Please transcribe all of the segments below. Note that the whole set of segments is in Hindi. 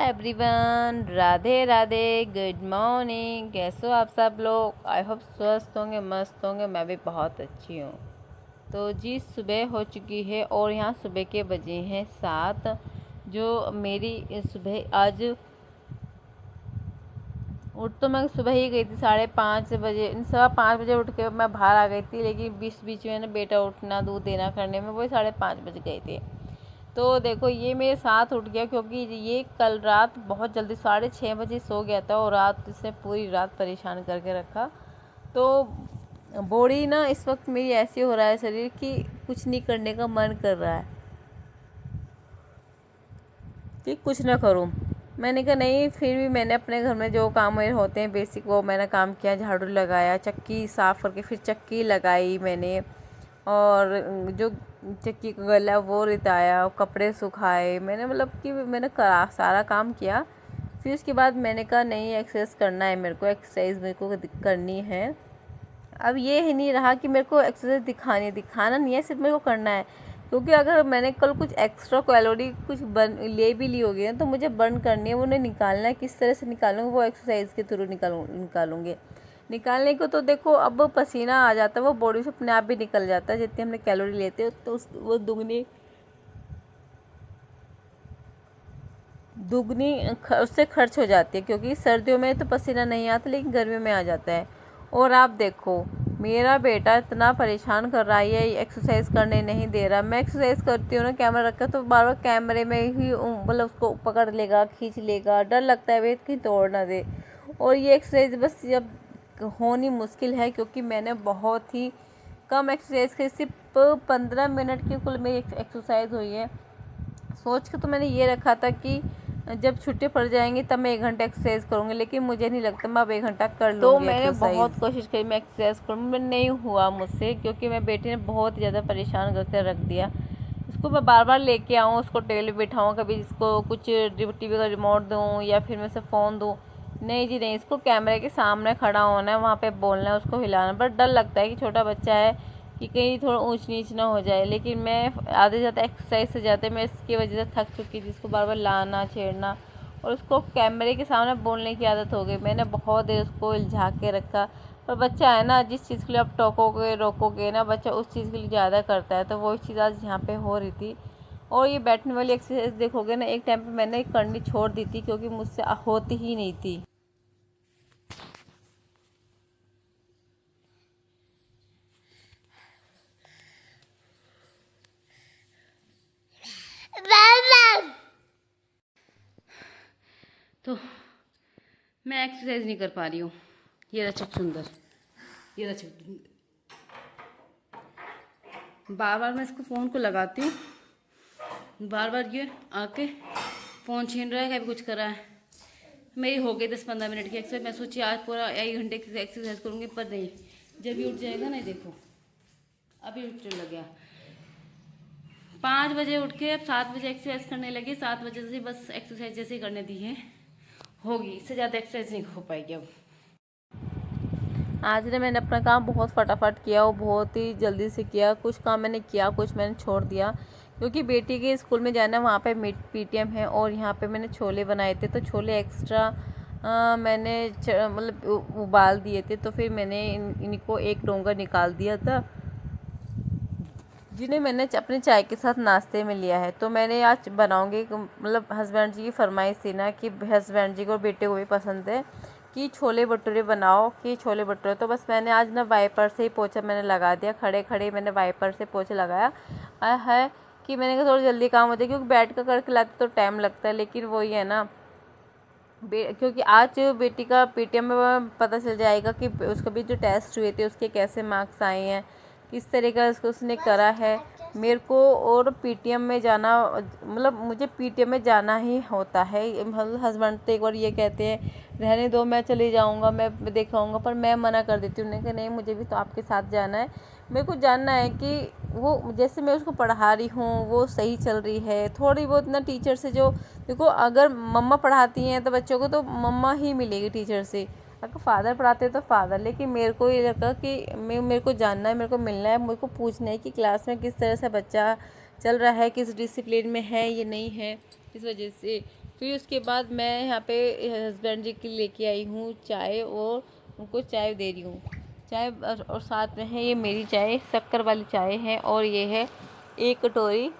Everyone, Radhe Radhe, good morning. कैसे हो आप सब लोग? आई होप स्वस्थ होंगे, मस्त होंगे। मैं भी बहुत अच्छी हूँ। तो जी सुबह हो चुकी है और यहाँ सुबह के बजे हैं 7। जो मेरी सुबह आज उठ तो मैं सुबह ही गई थी 5:30 बजे, 5:15 उठ के मैं बाहर आ गई थी, लेकिन बीच में ना बेटा उठना दूध देना करने में वही 5:30 बज गए थे। तो देखो ये मेरे साथ उठ गया, क्योंकि ये कल रात बहुत जल्दी 6:30 बजे सो गया था और रात इसने पूरी रात परेशान करके रखा। तो बॉडी ना इस वक्त मेरी ऐसी हो रहा है, शरीर की कुछ नहीं करने का मन कर रहा है कि कुछ ना करूं। मैंने कहा नहीं, फिर भी मैंने अपने घर में जो काम मेरे होते हैं बेसिक वो मैंने काम किया। झाड़ू लगाया, चक्की साफ़ करके फिर चक्की लगाई मैंने, और जो चक्की का गला वो रिताया, कपड़े सुखाए मैंने, मतलब कि मैंने सारा काम किया। फिर उसके बाद मैंने कहा नहीं, एक्सरसाइज करना है मेरे को, एक्सरसाइज मेरे को करनी है। अब ये ही नहीं रहा कि मेरे को एक्सरसाइज दिखाना नहीं है, सिर्फ मेरे को करना है। क्योंकि अगर मैंने कल कुछ एक्स्ट्रा कैलोरी कुछ ले भी ली होगी ना, तो मुझे बर्न करनी है, वो उन्हें निकालना है। किस तरह से निकालूंगी वो एक्सरसाइज के थ्रू निकालूंगी। निकालने को तो देखो, अब पसीना आ जाता है, वो बॉडी से अपने आप भी निकल जाता है। जितनी हमने कैलोरी लेते हैं तो वो दुगनी उससे खर्च हो जाती है। क्योंकि सर्दियों में तो पसीना नहीं आता, लेकिन गर्मी में आ जाता है। और आप देखो मेरा बेटा इतना परेशान कर रहा है, एक्सरसाइज करने नहीं दे रहा। मैं एक्सरसाइज करती हूँ ना, कैमरा रखा तो बार बार कैमरे में ही मतलब उसको पकड़ लेगा, खींच लेगा। डर लगता है वे कहीं तोड़ ना दे। और ये एक्सरसाइज बस जब होनी मुश्किल है, क्योंकि मैंने बहुत ही कम एक्सरसाइज की, सिर्फ 15 मिनट की कुल मेरी एक्सरसाइज हुई है। सोच के तो मैंने ये रखा था कि जब छुट्टी पड़ जाएंगी तब मैं 1 घंटा एक्सरसाइज करूँगी, लेकिन मुझे नहीं लगता मैं अब 1 घंटा कर लूँगी। तो मैंने बहुत कोशिश करी मैं एक्सरसाइज करूँ, मैं नहीं हुआ मुझसे, क्योंकि मैं बेटी ने बहुत ज़्यादा परेशान करके रख दिया। इसको मैं बार बार लेके आऊँ, उसको टेबल पे बिठाऊँ, कभी इसको कुछ टीवी का रिमोट दूँ या फिर मैं से फ़ोन दूँ। नहीं जी नहीं, इसको कैमरे के सामने खड़ा होना है, वहाँ पे बोलना है, उसको हिलाना। बट डर लगता है कि छोटा बच्चा है कि कहीं थोड़ा ऊंच नीच ना हो जाए। लेकिन मैं आधे ज़्यादा एक्सरसाइज से जाते मैं इसकी वजह से थक चुकी थी, इसको बार बार लाना छेड़ना, और उसको कैमरे के सामने बोलने की आदत हो गई। मैंने बहुत देर उसको उलझा के रखा। पर बच्चा है ना, जिस चीज़ के लिए आप टोकोगे रोकोगे ना, बच्चा उस चीज़ के लिए ज़्यादा करता है। तो वो चीज़ आज यहाँ पे हो रही थी। और ये बैठने वाली एक्सरसाइज देखोगे ना, एक टाइम पे मैंने करनी छोड़ दी थी, क्योंकि मुझसे होती ही नहीं थी। तो मैं एक्सरसाइज नहीं कर पा रही हूँ। ये रहा सुंदर, ये रहा बार बार मैं इसको फ़ोन को लगाती हूँ, बार बार ये आके फ़ोन छीन रहा है, कभी कुछ कर रहा है। मेरी हो गई 10-15 मिनट की एक्सरसाइज। मैं सोची आज पूरा 1 घंटे की एक्सरसाइज करूँगी, पर नहीं, जब ये उठ जाएगा ना, देखो अभी उठने लग गया। 5 बजे उठ के अब 7 बजे एक्सरसाइज करने लगी। 7 बजे से बस एक्सरसाइज जैसे ही करने दी है होगी, इससे ज़्यादा एक्सरसाइज नहीं हो पाएगी अब। आज ने मैंने अपना काम बहुत फटाफट किया और बहुत ही जल्दी से किया। कुछ काम मैंने किया, कुछ मैंने छोड़ दिया, क्योंकि बेटी के स्कूल में जाना, वहाँ पे पीटीएम है। और यहाँ पे मैंने छोले बनाए थे, तो छोले एक्स्ट्रा मैंने मतलब उबाल दिए थे। तो फिर मैंने इनको एक डोंगा निकाल दिया था, जिन्हें मैंने अपने चाय के साथ नाश्ते में लिया है। तो मैंने आज बनाऊंगी, मतलब हस्बैंड जी की फरमाइश थी ना, कि हस्बैंड जी को और बेटे को भी पसंद है कि छोले भटूरे बनाओ, कि छोले भटूरे। तो बस मैंने आज ना वाइपर से ही पोछा मैंने लगा दिया, खड़े खड़े मैंने वाइपर से पोछा लगाया है, कि मैंने कहा थोड़ा जल्दी काम हो जाए, क्योंकि बैठ कर करके लाते तो टाइम लगता है। लेकिन वही है ना, क्योंकि आज बेटी का पीटीएम में पता चल जाएगा कि उसका भी जो टेस्ट हुए थे उसके कैसे मार्क्स आए हैं, किस तरह का उसने करा है। मेरे को और पीटीएम में जाना, मतलब मुझे पीटीएम में जाना ही होता है। हस्बैंड तो एक बार ये कहते हैं रहने दो, मैं चली जाऊंगा, मैं देख आऊँगा, पर मैं मना कर देती हूँ। उन्होंने कहा नहीं, मुझे भी तो आपके साथ जाना है। मेरे को जानना है कि वो जैसे मैं उसको पढ़ा रही हूँ वो सही चल रही है। थोड़ी बहुत ना टीचर से, जो देखो अगर मम्मा पढ़ाती हैं तो बच्चों को तो मम्मा ही मिलेगी टीचर से, अगर फादर पढ़ाते हैं तो फादर। लेकिन मेरे को ये लगा कि मेरे को जानना है, मेरे को मिलना है, मेरे को पूछना है कि क्लास में किस तरह से बच्चा चल रहा है, किस डिसिप्लिन में है, ये नहीं है। इस वजह से फिर उसके बाद मैं यहाँ पे हस्बैंड जी के लेके आई हूँ चाय और उनको चाय दे रही हूँ। चाय और साथ में है ये मेरी चाय, शक्कर वाली चाय है, और ये है 1 कटोरी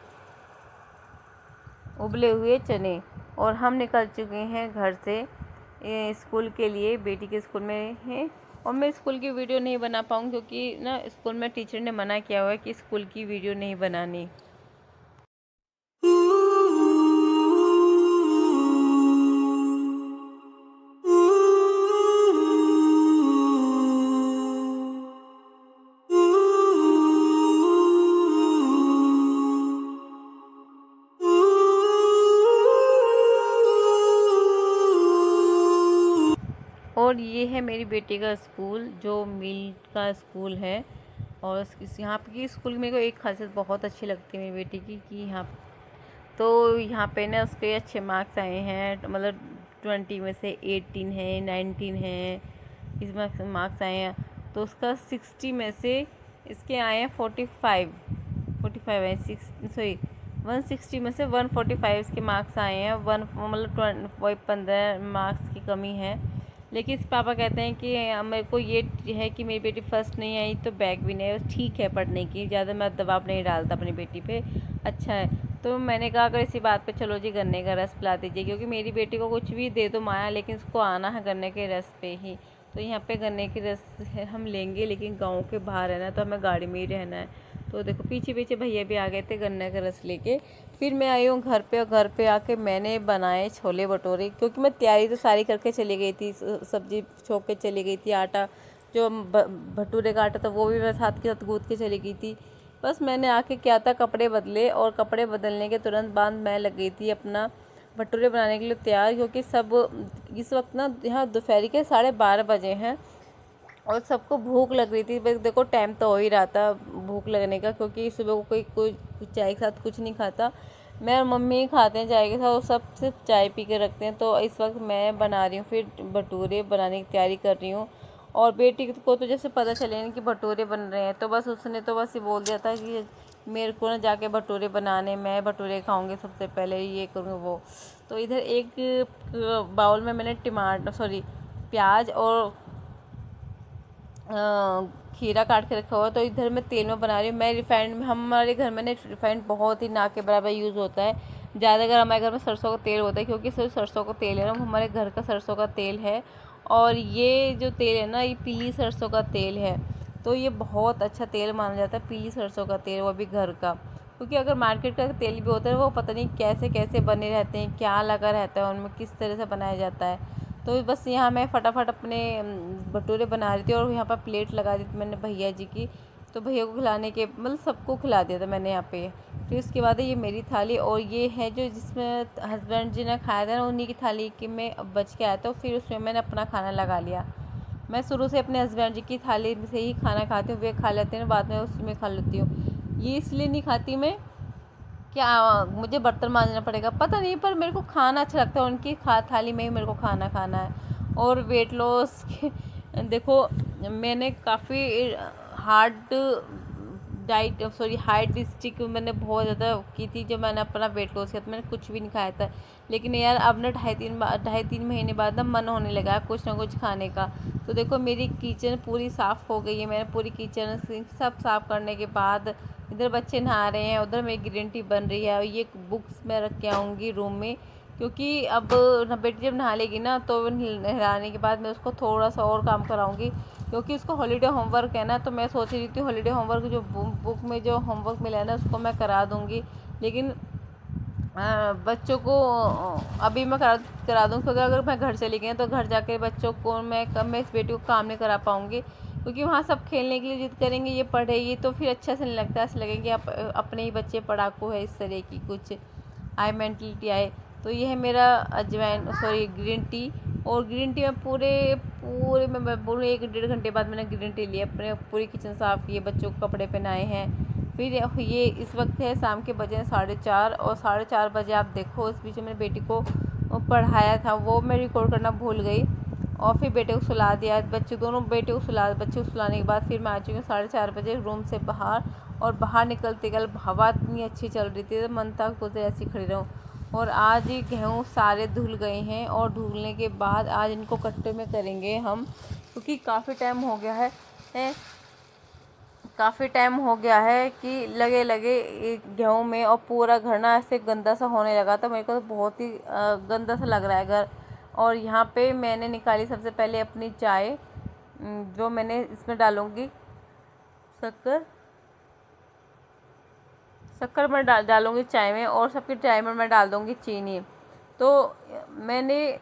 उबले हुए चने। और हम निकल चुके हैं घर से स्कूल के लिए, बेटी के स्कूल में है। और मैं स्कूल की वीडियो नहीं बना पाऊँ क्योंकि ना स्कूल में टीचर ने मना किया हुआ है कि स्कूल की वीडियो नहीं बनानी। और ये है मेरी बेटी का स्कूल जो मिल का स्कूल है। और यहाँ की स्कूल मेरे को एक खासियत बहुत अच्छी लगती है मेरी बेटी की कि यहाँ पे ना उसके अच्छे मार्क्स आए हैं, मतलब 20 में से 18 है, 19 है, इसमें मार्क्स आए हैं। तो उसका 60 में से इसके आए हैं 45 है, 160 में से 145 इसके मार्क्स आए हैं। मतलब 15 मार्क्स की कमी है। लेकिन इस पापा कहते हैं कि मेरे को ये है कि मेरी बेटी फर्स्ट नहीं आई तो बैक भी नहीं, ठीक है पढ़ने की, ज़्यादा मैं दबाव नहीं डालता अपनी बेटी पे, अच्छा है। तो मैंने कहा अगर इसी बात पे चलो जी गन्ने का रस पिला दीजिए, क्योंकि मेरी बेटी को कुछ भी दे दो माया, लेकिन उसको आना है गन्ने के रस पे ही। तो यहाँ पे गन्ने के रस है हम लेंगे, लेकिन गाँव के बाहर रहना है तो हमें गाड़ी में ही रहना है। तो देखो पीछे पीछे भैया भी आ गए थे गन्ने का रस लेके। फिर मैं आई हूँ घर पे, और घर पे आके मैंने बनाए छोले भटूरे, क्योंकि मैं तैयारी तो सारी करके चली गई थी, सब्जी छोक के चली गई थी, आटा जो भटूरे का आटा था वो भी मैं साथ के साथ गूँथ के चली गई थी। बस मैंने आके क्या था, कपड़े बदले, और कपड़े बदलने के तुरंत बाद मैं लग गई थी अपना भटूरे बनाने के लिए तैयार, क्योंकि सब इस वक्त ना यहाँ दोपहर के 12:30 बजे हैं और सबको भूख लग रही थी। बस देखो टाइम तो हो ही रहा था भूख लगने का, क्योंकि सुबह को कोई चाय के साथ कुछ नहीं खाता, मैं और मम्मी ही खाते हैं चाय के साथ, और सब सिर्फ चाय पी के रखते हैं। तो इस वक्त मैं बना रही हूँ, फिर भटूरे बनाने की तैयारी कर रही हूँ। और बेटी को तो जैसे पता चले ना कि भटूरे बन रहे हैं, तो बस उसने तो बस ये बोल दिया था कि मेरे को ना जाके भटूरे बनाने, मैं भटूरे खाऊंगी सबसे पहले, ये करूँगी वो। तो इधर एक बाउल में मैंने प्याज और खीरा काट के रखा हुआ, तो इधर मैं तेल में बना रही हूँ। मैं रिफाइंड में, हमारे घर में ना रिफाइंड बहुत ही ना के बराबर यूज़ होता है। ज़्यादातर हमारे घर में सरसों का तेल होता है, क्योंकि सिर्फ सरसों का तेल है ना, हमारे घर का सरसों का तेल है। और ये जो तेल है ना, ये पीली सरसों का तेल है। तो ये बहुत अच्छा तेल माना जाता है, पीली सरसों का तेल, वो भी घर का। क्योंकि अगर मार्केट का तेल भी होता है वो पता नहीं कैसे कैसे बने रहते हैं, क्या लगा रहता है उनमें, किस तरह से बनाया जाता है। तो बस यहाँ मैं फटाफट अपने भटूरे बना रही थी, और यहाँ पर प्लेट लगा दी थी मैंने भैया जी की। तो भैया को खिलाने के, मतलब सबको खिला दिया था मैंने यहाँ पे। फिर उसके बाद ये मेरी थाली, और ये है जो जिसमें हस्बैंड जी ने खाया था ना, उन्हीं की थाली की में बच के आया था, फिर उसमें मैंने अपना खाना लगा लिया। मैं शुरू से अपने हस्बैंड जी की थाली से ही खाना खाती हूँ, वे खा लेते हैं, बाद में उसी में खा लेती हूँ। ये इसलिए नहीं खाती मैं क्या मुझे बर्तन मांजना पड़ेगा, पता नहीं, पर मेरे को खाना अच्छा लगता है, उनकी थाली में ही मेरे को खाना खाना है। और वेट लॉस के देखो मैंने काफ़ी हार्ड हार्ड स्टिक मैंने बहुत ज़्यादा की थी जब मैंने अपना वेट लॉस किया, तो मैंने कुछ भी नहीं खाया था। लेकिन यार अब ना 2.5-3 महीने बाद ना मन होने लगा कुछ ना कुछ खाने का। तो देखो मेरी किचन पूरी साफ़ हो गई है, मैंने पूरी किचन सब साफ़ करने के बाद इधर बच्चे नहा रहे हैं, उधर मेरी ग्रीन टी बन रही है, और ये बुक्स मैं रख के आऊँगी रूम में, क्योंकि अब बेटी जब नहा लेगी ना तो नहलाने के बाद मैं उसको थोड़ा सा और काम कराऊँगी, क्योंकि उसको हॉलीडे होमवर्क है ना। तो मैं सोच रही थी हॉलीडे होमवर्क जो बुक में जो होमवर्क मिला है ना उसको मैं करा दूँगी, लेकिन बच्चों को अभी मैं करा दूँ, क्योंकि अगर मैं घर चली गई तो घर जाके बच्चों को मैं इस बेटी को काम नहीं करा पाऊँगी, क्योंकि वहाँ सब खेलने के लिए जिद करेंगे, ये पढ़ेगी तो फिर अच्छा से नहीं लगता, ऐसा लगेगा कि अपने ही बच्चे पढ़ाकू है, इस तरह की कुछ आई मेंटलिटी आए। तो ये है मेरा ग्रीन टी। और ग्रीन टी में पूरे मैं बोलूँ 1-1.5 घंटे बाद मैंने ग्रीन टी लिया, अपने पूरी किचन साफ़ की, बच्चों को कपड़े पहनाए हैं। फिर ये इस वक्त है शाम के बजे 4:30, और 4:30 बजे आप देखो इस बीच में बेटी को पढ़ाया था वो मैं रिकॉर्ड करना भूल गई, और फिर बेटे को सुला दिया, बच्चे को सुलाने के बाद फिर मैं आ चुकी हूँ 4:30 बजे रूम से बाहर। और बाहर निकलते कल हवा इतनी अच्छी चल रही थी, मन था कुछ ऐसी खड़ी रहूँ। और आज ये गेहूँ सारे धुल गए हैं और धुलने के बाद आज इनको कट्टे में करेंगे हम, क्योंकि काफ़ी टाइम हो गया है कि लगे लगे गेहूँ में, और पूरा घर ना ऐसे गंदा सा होने लगा था। मेरे को तो बहुत ही गंदा सा लग रहा है घर। और यहाँ पे मैंने निकाली सबसे पहले अपनी चाय, जो मैंने इसमें डालूँगी शक्कर मैं डालूँगी चाय में, और सबकी चाय में मैं डाल दूँगी चीनी। तो मैंने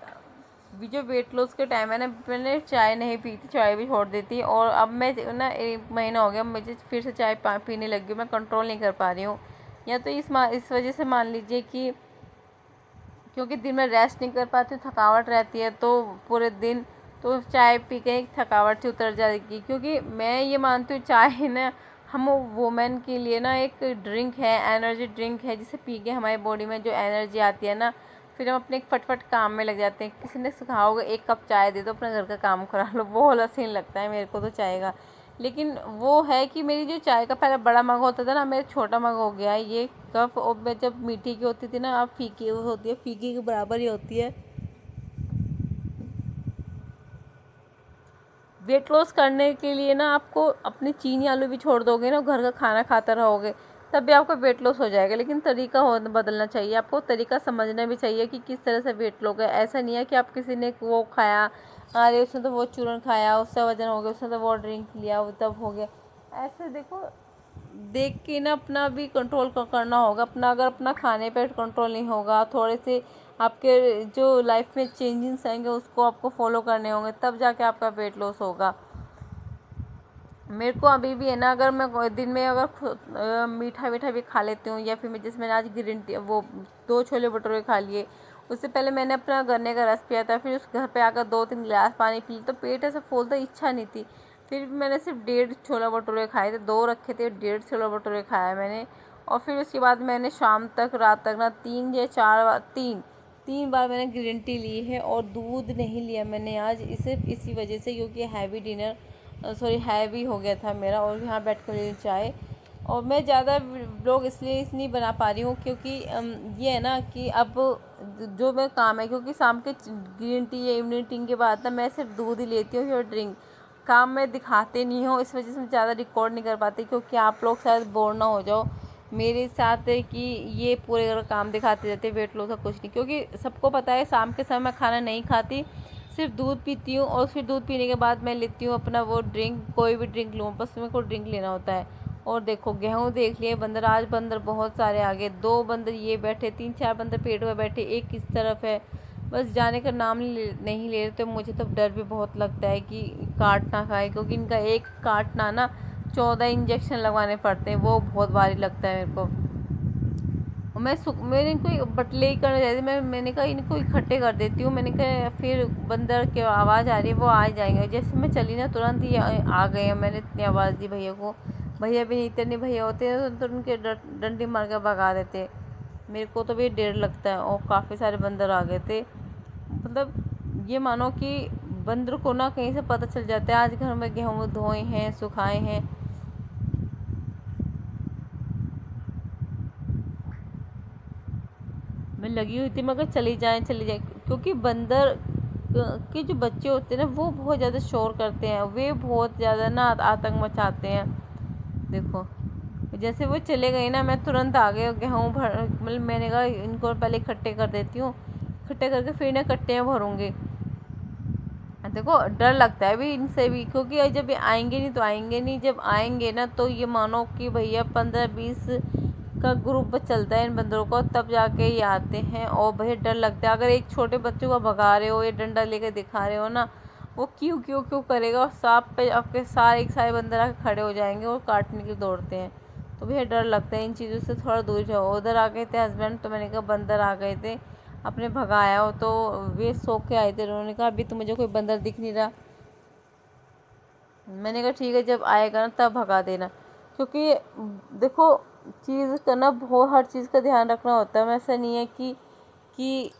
जो वेट लॉस के टाइम है ना, मैंने चाय नहीं पी थी, चाय भी छोड़ दी थी। और अब मैं ना 1 महीना हो गया मुझे फिर से चाय पीने लगी हूँ। मैं कंट्रोल नहीं कर पा रही हूँ, या तो इस वजह से मान लीजिए कि क्योंकि दिन में रेस्ट नहीं कर पाती, थकावट रहती है, तो पूरे दिन तो चाय पी के थकावट से उतर जाएगी। क्योंकि मैं ये मानती हूँ चाय ना हम वुमेन के लिए ना एक ड्रिंक है, एनर्जी ड्रिंक है, जिसे पी के हमारी बॉडी में जो एनर्जी आती है ना, फिर हम अपने फटफट काम में लग जाते हैं। किसी ने सिखाया होगा 1 कप चाय दे दो, अपने घर का काम करा लो, वो वाला सीन लगता है मेरे को तो चाय का। लेकिन वो है कि मेरी जो चाय का पहले बड़ा मग होता था ना, मेरा छोटा मग हो गया है ये कप। और मैं जब मीठी की होती थी ना, अब फीकी होती है, फीकी के बराबर ही होती है। वेट लॉस करने के लिए ना आपको अपनी चीनी आलू भी छोड़ दोगे ना, घर का खाना खाता रहोगे, तब भी आपका वेट लॉस हो जाएगा। लेकिन तरीका हो बदलना चाहिए, आपको तरीका समझना भी चाहिए कि किस तरह से वेट लॉस है। ऐसा नहीं है कि आप किसी ने वो खाया, अरे उसने तो वो चूरन खाया उससे वजन हो गया, उसने तो वो ड्रिंक लिया वो तब हो गया। ऐसे देखो देख के ना अपना भी कंट्रोल करना होगा अपना। अगर अपना खाने पर कंट्रोल नहीं होगा, थोड़े से आपके जो लाइफ में चेंजेस आएंगे उसको आपको फॉलो करने होंगे, तब जाके आपका वेट लॉस होगा। मेरे को अभी भी है ना, अगर मैं दिन में अगर मीठा मीठा भी खा लेती हूँ, या फिर मैं जैसे मैंने आज ग्रीन टी वो 2 छोले भटूरे खा लिए, उससे पहले मैंने अपना गन्ने का रस पिया था, फिर उस घर पे आकर 2-3 गिलास पानी पी लिया, तो पेट ऐसे फूलता, इच्छा नहीं थी। फिर मैंने सिर्फ 1.5 छोला भटूरे खाए थे, 2 रखे थे, 1.5 छोला भटूरे खाया मैंने। और फिर उसके बाद मैंने शाम तक रात तक ना 3 या 4 बार 3 बार मैंने ग्रीन टी ली है, और दूध नहीं लिया मैंने आज, इसी वजह से, क्योंकि हैवी हो गया था मेरा। और यहाँ बैठ कर मेरी चाय, और मैं ज़्यादा ब्लॉग इसलिए नहीं बना पा रही हूँ, क्योंकि ये है ना कि अब जो मैं काम है, क्योंकि शाम के ग्रीन टी या इवनिंग टी के बाद ना मैं सिर्फ दूध ही लेती हूँ और ड्रिंक, काम में दिखाते नहीं हूँ, इस वजह से मैं ज़्यादा रिकॉर्ड नहीं कर पाती, क्योंकि आप लोग शायद बोर ना हो जाओ मेरे साथ है कि ये पूरे घर काम दिखाते रहते वेट लॉस का कुछ नहीं। क्योंकि सबको पता है शाम के समय मैं खाना नहीं खाती, सिर्फ दूध पीती हूँ, और फिर दूध पीने के बाद मैं लेती हूँ अपना वो ड्रिंक, कोई भी ड्रिंक लूँ, बस मेरे को ड्रिंक लेना होता है। और देखो गेहूँ देख लिए बंदर, आज बंदर बहुत सारे आ गए, 2 बंदर ये बैठे, 3-4 बंदर पेड़ में बैठे, एक किस तरफ है, बस जाने का नाम नहीं ले रहे। तो मुझे तो डर भी बहुत लगता है कि काट ना खाए, क्योंकि इनका एक काटना ना 14 इंजेक्शन लगवाने पड़ते हैं, वो बहुत भारी लगता है मेरे को। मैंने इनको बटले ही करने जाती, मैंने कहा इनको इकट्ठे कर देती हूँ। मैंने कहा फिर बंदर की आवाज़ आ रही है, वो आ जाएंगे। जैसे मैं चली ना तुरंत ही आ गए हैं। मैंने इतनी आवाज़ दी भैया को, भैया भी नहीं, इतने भैया होते हैं तो उनके डंडी मार के भगा देते। मेरे को तो भी डर लगता है, और काफ़ी सारे बंदर आ गए थे। मतलब ये मानो कि बंदर को ना कहीं से पता चल जाता है आज घर में गेहूँ धोए हैं, सुखाए हैं। मैं लगी हुई थी, मगर चली जाए, क्योंकि बंदर के जो बच्चे होते हैं ना, वो बहुत ज़्यादा शोर करते हैं, वे बहुत ज़्यादा ना आतंक मचाते हैं। देखो जैसे वो चले गए ना, मैं तुरंत आ गए गेहूँ भर, मतलब मैंने कहा इनको पहले इकट्ठे कर देती हूँ, इकट्ठे करके फिर ना कट्टे भरूँगी। देखो डर लगता है भी इनसे भी, क्योंकि जब ये आएंगे नहीं तो आएंगे नहीं, जब आएंगे ना तो ये मानो कि भैया 15-20 का ग्रुप चलता है इन बंदरों को, तब जाके ये आते हैं। और भैया डर लगता है, अगर एक छोटे बच्चों को भगा रहे हो या डंडा लेकर दिखा रहे हो ना, वो क्यों क्यों क्यों करेगा, और सांप पे आपके सारे बंदर आके खड़े हो जाएंगे और काटने के लिए दौड़ते हैं। तो भैया डर लगता है, इन चीज़ों से थोड़ा दूर जाओ। उधर आ गए थे हस्बैंड, तो मैंने कहा बंदर आ गए थे, अपने भगाया हो, तो वे सो के आए थे। उन्होंने कहा अभी तो मुझे कोई बंदर दिख नहीं रहा। मैंने कहा ठीक है, जब आएगा ना तब भगा देना। क्योंकि देखो चीज़ करना बहुत, हर चीज़ का ध्यान रखना होता है। ऐसा नहीं है कि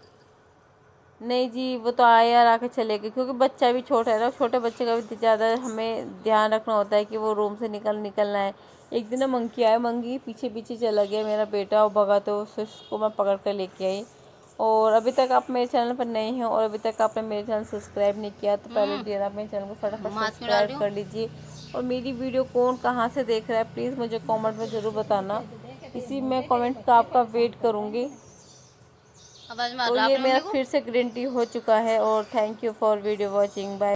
नहीं जी वो तो आए और आके चले गए, क्योंकि बच्चा भी छोटा है ना, छोटे बच्चे का भी ज़्यादा हमें ध्यान रखना होता है कि वो रूम से निकलना है। एक दिन ना मंकी आया, मंकी पीछे पीछे चला गया मेरा बेटा, और भगा तो उसको मैं पकड़ कर लेके आई। और अभी तक आप मेरे चैनल पर नए हैं और अभी तक आपने मेरे चैनल सब्सक्राइब नहीं किया तो पहले डियर आप मेरे चैनल को फटाफट सब्सक्राइब कर लीजिए। और मेरी वीडियो कौन कहाँ से देख रहा है प्लीज़ मुझे कमेंट में ज़रूर बताना, इसी में कमेंट का आपका वेट करूँगी। तो ये मेरा फिर से ग्रीन टी हो चुका है और thank you for video watching. Bye.